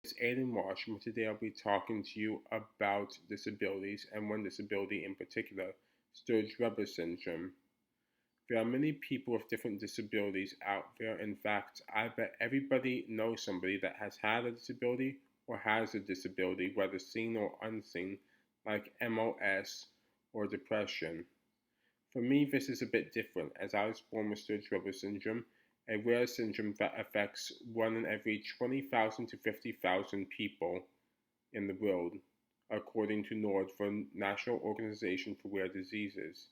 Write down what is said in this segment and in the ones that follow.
It's Aiden Marsh, and today I'll be talking to you about disabilities and one disability in particular, Sturge-Weber Syndrome. There are many people with different disabilities out there. In fact, I bet everybody knows somebody that has had a disability or has a disability, whether seen or unseen, like MOS or depression. For me, this is a bit different, as I was born with Sturge-Weber syndrome, a rare syndrome that affects 1 in every 20,000 to 50,000 people in the world, according to NORD, the National Organization for Rare Diseases.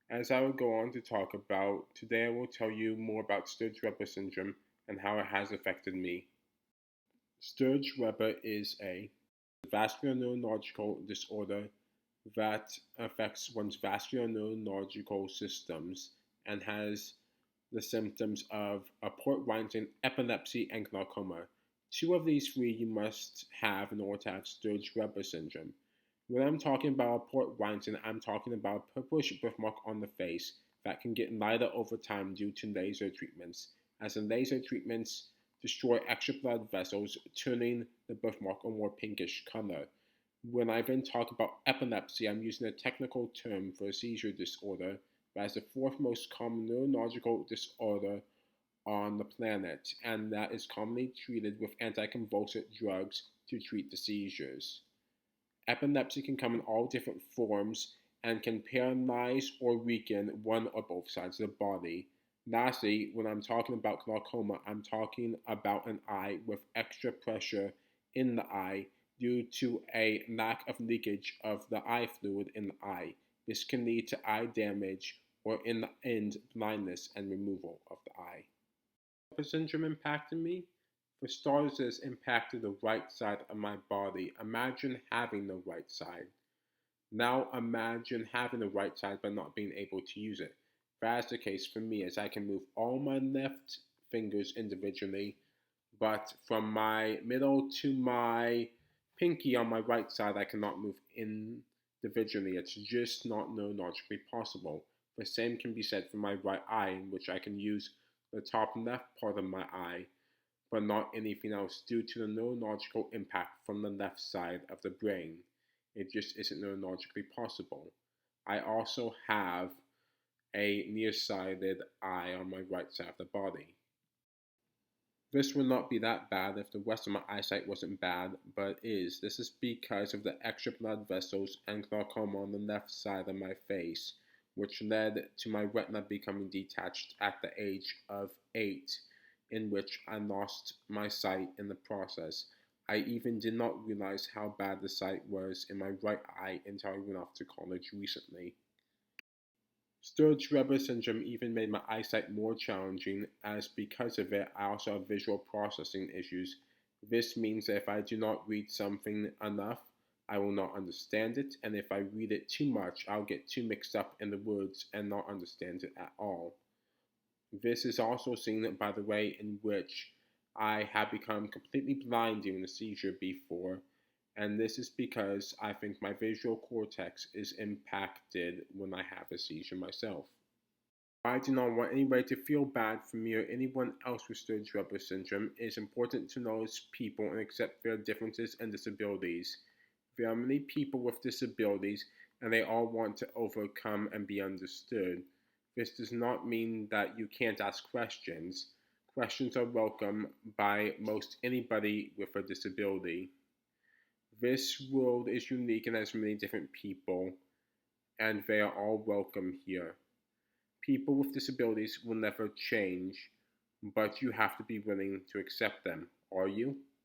As I will go on to talk about, today I will tell you more about Sturge-Weber syndrome and how it has affected me. Sturge-Weber is a vascular neurological disorder that affects one's vascular neurological systems and has the symptoms of a port weinstein, epilepsy, and glaucoma. Two of these three you must have in order to have Sturge-Weber syndrome. When I'm talking about port weinstein, I'm talking about a purplish birthmark on the face that can get lighter over time due to laser treatments, as the laser treatments destroy extra blood vessels, turning the birthmark a more pinkish color. When I then talk about epilepsy, I'm using a technical term for a seizure disorder that is the fourth most common neurological disorder on the planet, and that is commonly treated with anticonvulsant drugs to treat the seizures. Epilepsy can come in all different forms and can paralyze or weaken one or both sides of the body. Lastly, when I'm talking about glaucoma, I'm talking about an eye with extra pressure in the eye due to a lack of leakage of the eye fluid in the eye. This can lead to eye damage or, in the end, blindness and removal of the eye. What syndrome impacted me? For starters, it's impacted the right side of my body. Imagine having the right side. Now imagine having the right side but not being able to use it. That's the case for me, as I can move all my left fingers individually, but from my middle to my pinky on my right side, I cannot move individually. It's just not neurologically possible. The same can be said for my right eye, in which I can use the top left part of my eye, but not anything else due to the neurological impact from the left side of the brain. It just isn't neurologically possible. I also have a nearsighted eye on my right side of the body. This would not be that bad if the rest of my eyesight wasn't bad, but it is. This is because of the extra blood vessels and glaucoma on the left side of my face, which led to my retina becoming detached at the age of 8, in which I lost my sight in the process. I even did not realize how bad the sight was in my right eye until I went off to college recently. Sturge-Weber syndrome even made my eyesight more challenging, as because of it, I also have visual processing issues. This means that if I do not read something enough, I will not understand it, and if I read it too much, I'll get too mixed up in the words and not understand it at all. This is also seen by the way in which I have become completely blind during a seizure before, and this is because I think my visual cortex is impacted when I have a seizure myself. I do not want anybody to feel bad for me or anyone else with Sturge-Weber syndrome. It is important to know people and accept their differences and disabilities. There are many people with disabilities, and they all want to overcome and be understood. This does not mean that you can't ask questions. Questions are welcome by most anybody with a disability. This world is unique and has many different people, and they are all welcome here. People with disabilities will never change, but you have to be willing to accept them. Are you?